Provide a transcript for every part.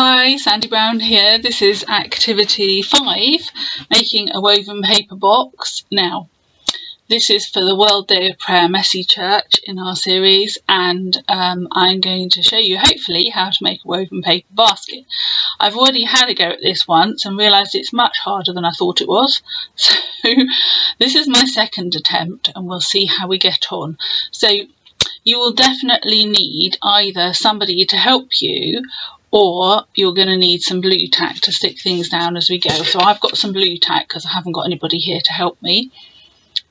Hi, Sandy Brown here. This is activity 5, making a woven paper box. Now, this is for the World Day of Prayer Messy Church in our series, and I'm going to show you hopefully how to make a woven paper basket. I've already had a go at this once and realised it's much harder than I thought it was. So this is my second attempt and we'll see how we get on. So you will definitely need either somebody to help you, or you're going to need some blue tack to stick things down as we go. So I've got some blue tack because I haven't got anybody here to help me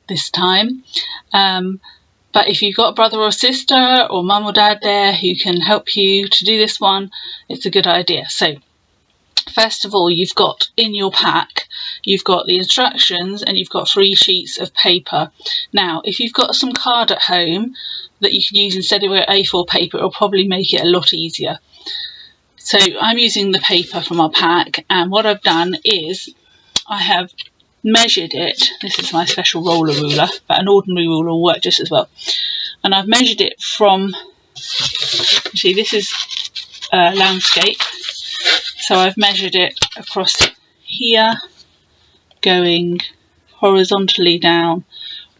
this time. But if you've got a brother or sister or mum or dad there who can help you to do this one, it's a good idea. So first of all, you've got in your pack, you've got the instructions and you've got 3 sheets of paper. Now, if you've got some card at home that you can use instead of A4 paper, it'll probably make it a lot easier. So I'm using the paper from our pack, and what I've done is I have measured it. This is my special roller ruler, but an ordinary ruler will work just as well. And I've measured it from, see, this is landscape. So I've measured it across here, going horizontally down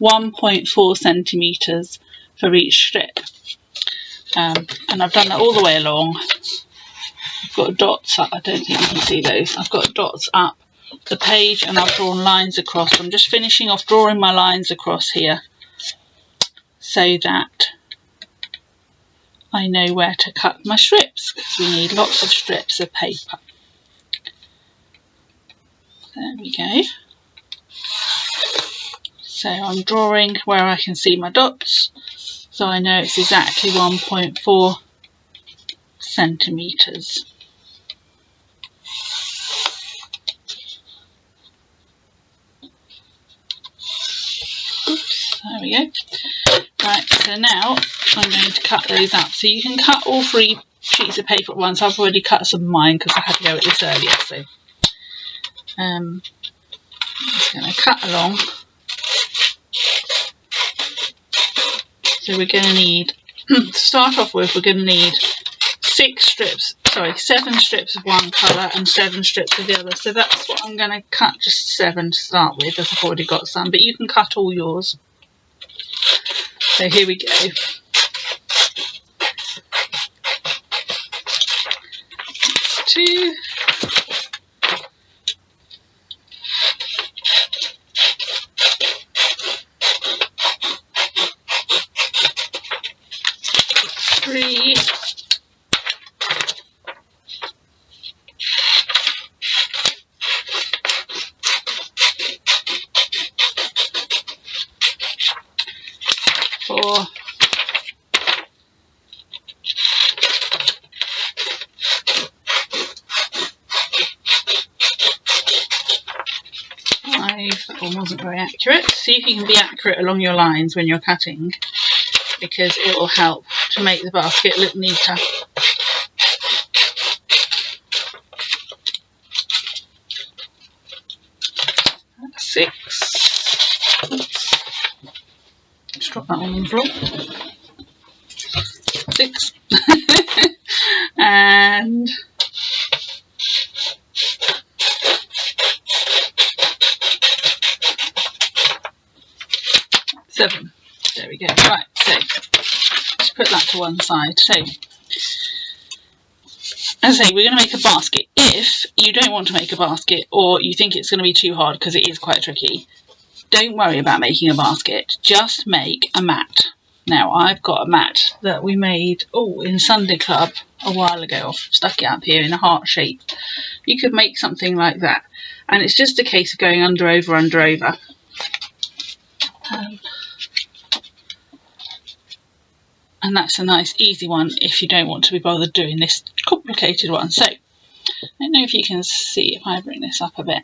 1.4 centimetres for each strip. And I've done that all the way along. I've got dots up, I don't think you can see those. I've got dots up the page and I've drawn lines across. I'm just finishing off drawing my lines across here so that I know where to cut my strips, because we need lots of strips of paper. There we go. So I'm drawing where I can see my dots, so I know it's exactly 1.4 centimetres. Oops, there we go. Right, so now I'm going to cut those up. So you can cut all 3 sheets of paper at once. I've already cut some of mine because I had to go at this earlier. So I'm just going to cut along. So we're going to need, to start off with, we're going to need 7 strips of one colour and 7 strips of the other. So that's what I'm going to cut, just 7 to start with, as I've already got some, but you can cut all yours. So here we go. 2, 3, 4, 5. That one wasn't very accurate. See if you can be accurate along your lines when you're cutting, because it will help to make the basket look neater. 6. Oops. Just drop that one on the floor. 6. And 7. There we go. Right, so let's put that to one side. So, as I say, we're going to make a basket. If you don't want to make a basket, or you think it's going to be too hard because it is quite tricky, don't worry about making a basket. Just make a mat. Now, I've got a mat that we made in Sunday Club a while ago. I've stuck it up here in a heart shape. You could make something like that, and it's just a case of going under, over, under, over. And that's a nice easy one if you don't want to be bothered doing this complicated one. So, I don't know if you can see if I bring this up a bit.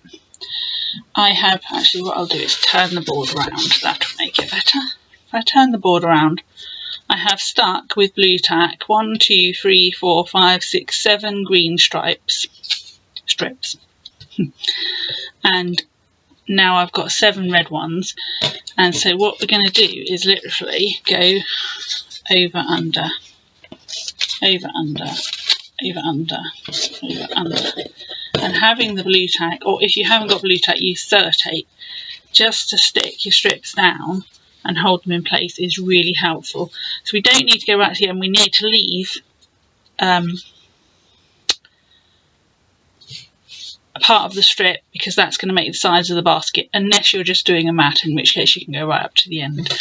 I have, actually what I'll do is turn the board around, that will make it better. If I turn the board around, I have stuck with blue tack 1, 2, 3, 4, 5, 6, 7 green strips. And now I've got 7 red ones, and so what we're going to do is literally go over, under, over, under, over, under, over, under. And having the blue tack, or if you haven't got blue tack, use sellotape, just to stick your strips down and hold them in place is really helpful. So we don't need to go right to the end, we need to leave a part of the strip, because that's going to make the sides of the basket, unless you're just doing a mat, in which case you can go right up to the end.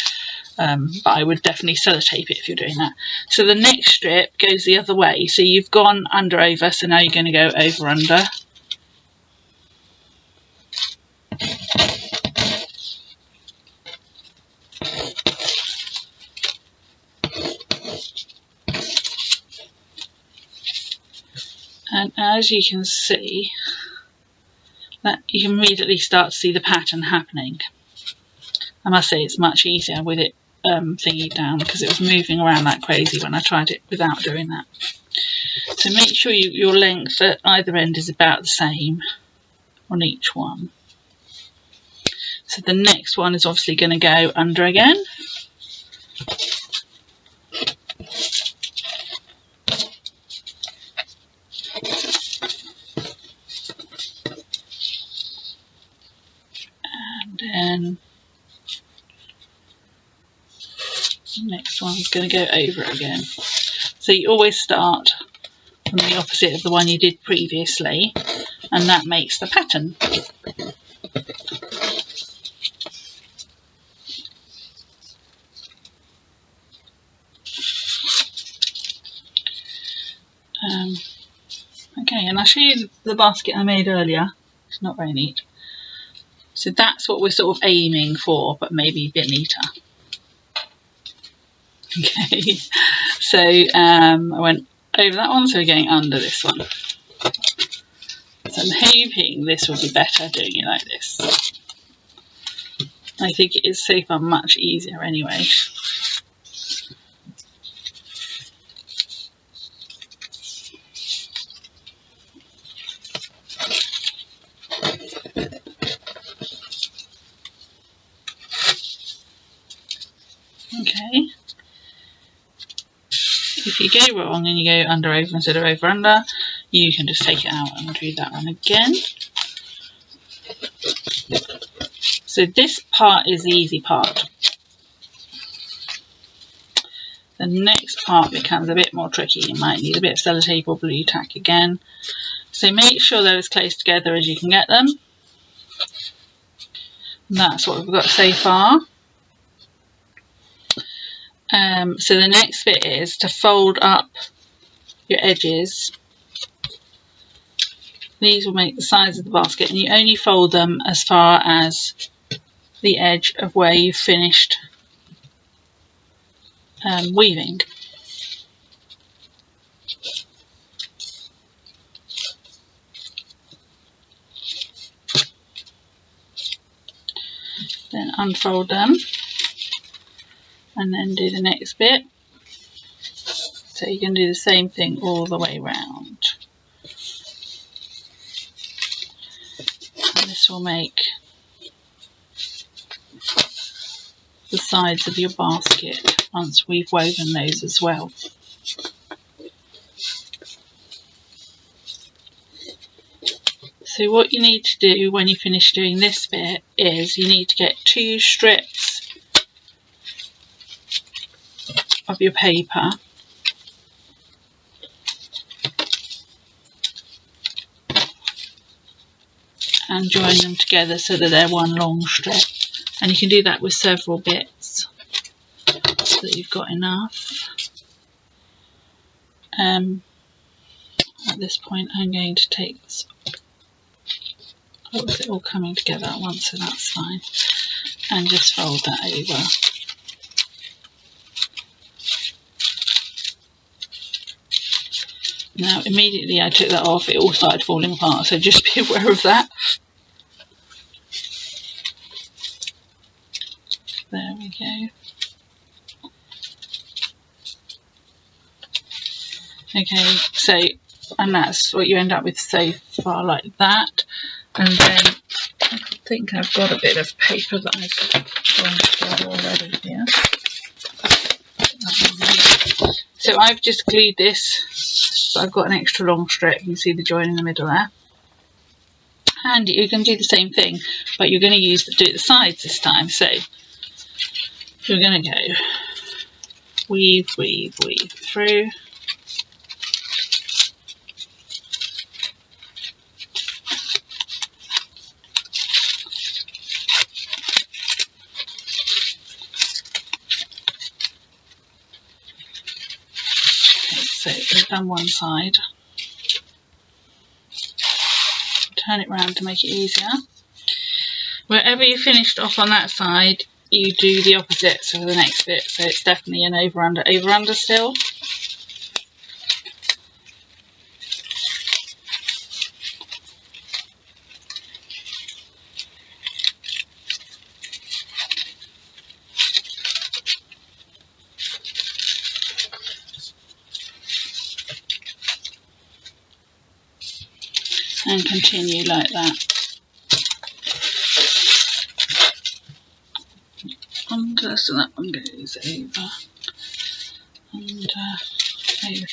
But I would definitely sellotape it if you're doing that. So the next strip goes the other way. So you've gone under, over, so now you're going to go over, under. And as you can see, that you can immediately start to see the pattern happening. I must say it's much easier with it thingy down, because it was moving around like crazy when I tried it without doing that. So make sure your length at either end is about the same on each one. So the next one is obviously going to go under again. And then the next one's going to go over again. So you always start from the opposite of the one you did previously, and that makes the pattern. Okay, and I'll show you the basket I made earlier. It's not very neat. So that's what we're sort of aiming for, but maybe a bit neater. Okay, so I went over that one, so we're going under this one. So I'm hoping this will be better doing it like this. I think it is so far much easier anyway. Okay. If you go wrong and you go under, over instead of over, under, you can just take it out and do that one again. So this part is the easy part. The next part becomes a bit more tricky. You might need a bit of sellotape or blue tack again. So make sure they're as close together as you can get them. And that's what we've got so far. So the next bit is to fold up your edges. These will make the sides of the basket, and you only fold them as far as the edge of where you've finished weaving. Then unfold them and then do the next bit. So you can do the same thing all the way round. And this will make the sides of your basket once we've woven those as well. So what you need to do when you finish doing this bit is you need to get 2 strips of your paper and join them together so that they're one long strip, and you can do that with several bits so that you've got enough. At this point I'm going to take this, it's all coming together at once, so that's fine, and just fold that over. Now immediately I took that off, it all started falling apart, so just be aware of that. There we go. Okay, so, and that's what you end up with so far, like that. And then I think I've got a bit of paper that I've gone together already here. So I've just glued this but I've got an extra long strip. You can see the join in the middle there. And you can do the same thing, but you're going to do the sides this time. So you're going to go weave, weave, weave through. So we've done one side. Turn it round to make it easier. Wherever you finished off on that side, you do the opposite for the next bit. So it's definitely an over under still. And continue like that. Under, so that one goes over, under, over.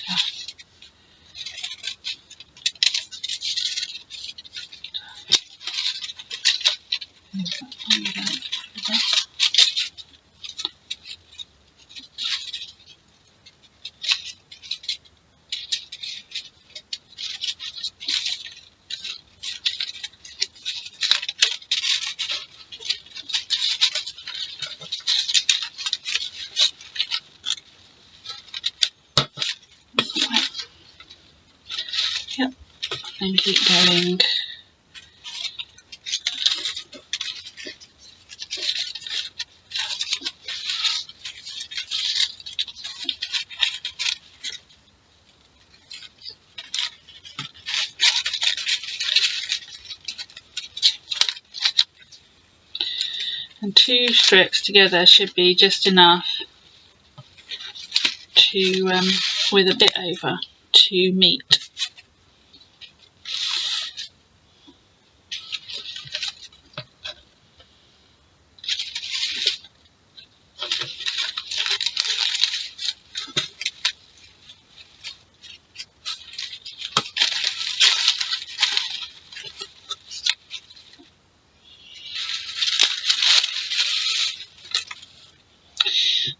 Yep, and keep going. And 2 strips together should be just enough to, with a bit over, to meet.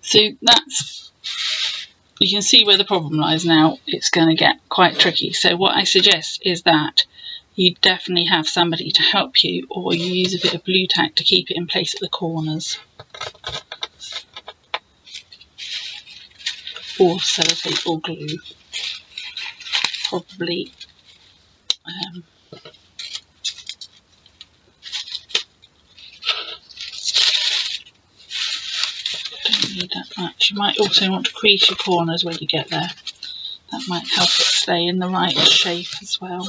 So that's, you can see where the problem lies now. It's going to get quite tricky. So what I suggest is that you definitely have somebody to help you, or you use a bit of blue tack to keep it in place at the corners. Or sellotape or glue. Probably don't need that much. You might also want to crease your corners when you get there. That might help it stay in the right shape as well.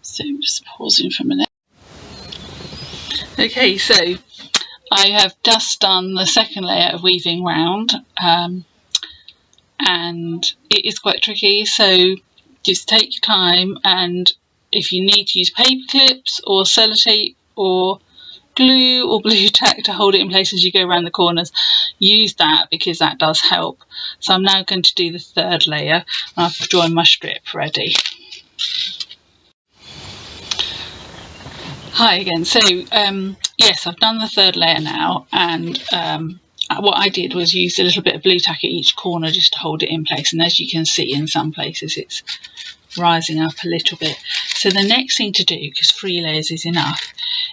So just pausing for a minute. Okay, so I have just done the second layer of weaving round, and it is quite tricky, so just take your time, and if you need to use paper clips or sellotape or glue or blue tack to hold it in place as you go around the corners, use that, because that does help. So I'm now going to do the third layer, and I've drawn my strip ready. Hi again. So yes, I've done the third layer now, and what I did was use a little bit of blue tack at each corner just to hold it in place, and as you can see, in some places it's rising up a little bit. So the next thing to do, because 3 layers is enough,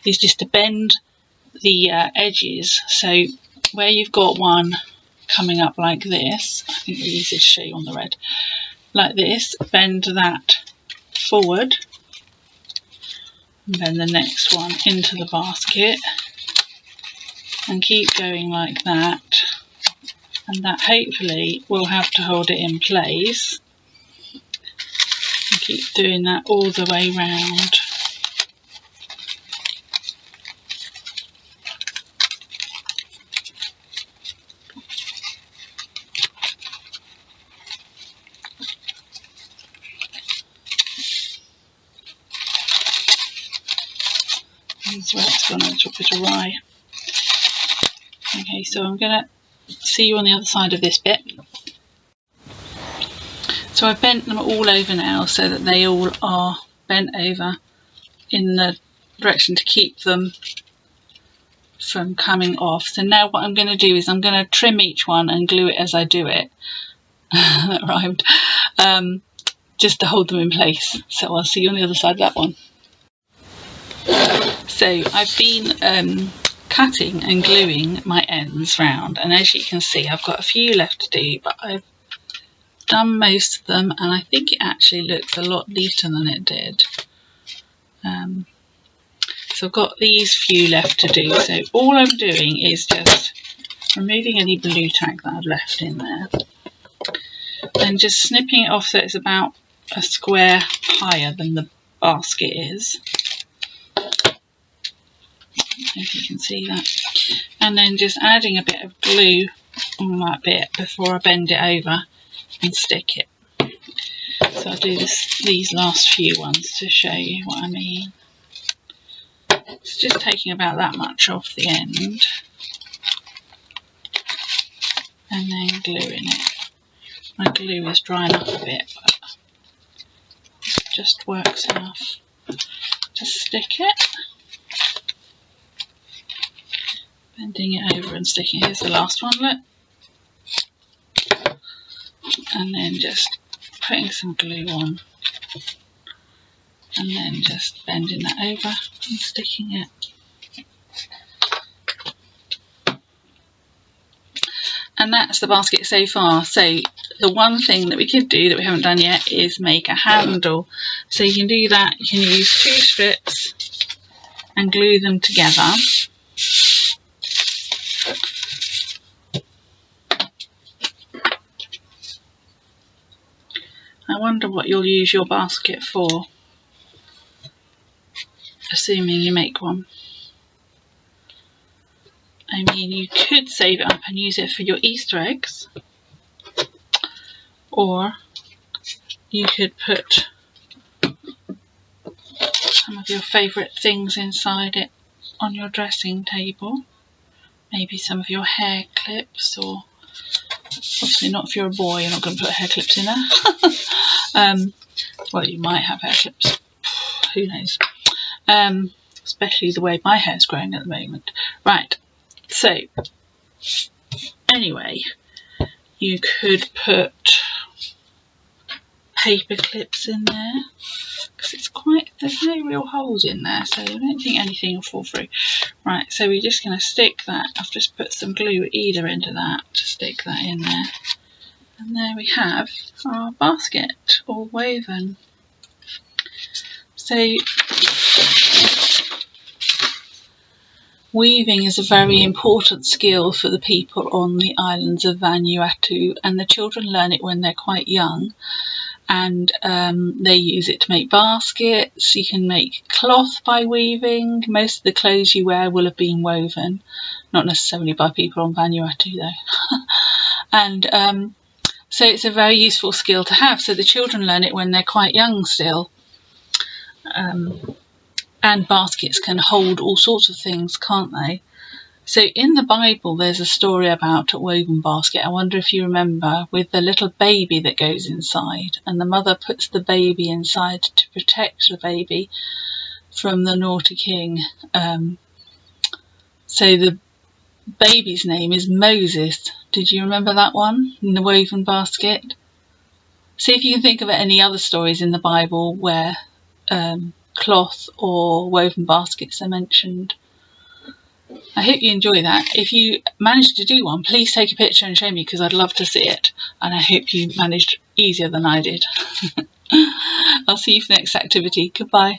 is just to bend the edges. So where you've got one coming up like this, I think the easiest to show you on the red, like this, bend that forward, and then the next one into the basket, and keep going like that, and that hopefully will have to hold it in place, and keep doing that all the way round. These wraps gone a little bit awry. Okay, so I'm going to see you on the other side of this bit. So I've bent them all over now so that they all are bent over in the direction to keep them from coming off. So now what I'm going to do is I'm going to trim each one and glue it as I do it. That rhymed. Just to hold them in place. So I'll see you on the other side of that one. So I've been cutting and gluing my ends round, and as you can see I've got a few left to do, but I've done most of them and I think it actually looks a lot neater than it did. So I've got these few left to do, so all I'm doing is just removing any blue tack that I've left in there and just snipping it off so it's about a square higher than the basket is, if you can see that, and then just adding a bit of glue on that bit before I bend it over and stick it. So I'll do these last few ones to show you what I mean. It's just taking about that much off the end and then gluing it. My glue is drying up a bit, but it just works enough to stick it. Bending it over and sticking it. Here's the last one, look. And then just putting some glue on and then just bending that over and sticking it. And that's the basket so far. So the one thing that we could do that we haven't done yet is make a handle. So you can do that. You can use 2 strips and glue them together. I wonder what you'll use your basket for, assuming you make one. I mean, you could save it up and use it for your Easter eggs, or you could put some of your favourite things inside it on your dressing table. Maybe some of your hair clips, or obviously not if you're a boy, you're not going to put hair clips in there. Well, you might have hair clips, who knows, especially the way my hair's growing at the moment. Right, so anyway, you could put paper clips in there because there's no real holes in there, so I don't think anything will fall through. Right, so we're just going to stick that. I've just put some glue at either end of that to stick that in there, and there we have our basket all woven. So weaving is a very important skill for the people on the islands of Vanuatu, and the children learn it when they're quite young, and they use it to make baskets. You can make cloth by weaving. Most of the clothes you wear will have been woven, not necessarily by people on Vanuatu though. And so it's a very useful skill to have, so the children learn it when they're quite young still. And baskets can hold all sorts of things, can't they? So in the Bible there's a story about a woven basket, I wonder if you remember, with the little baby that goes inside, and the mother puts the baby inside to protect the baby from the naughty king. So the baby's name is Moses. Did you remember that one in the woven basket? See if you can think of any other stories in the Bible where cloth or woven baskets are mentioned. I hope you enjoy that. If you managed to do one, please take a picture and show me, because I'd love to see it, and I hope you managed easier than I did. I'll see you for the next activity. Goodbye.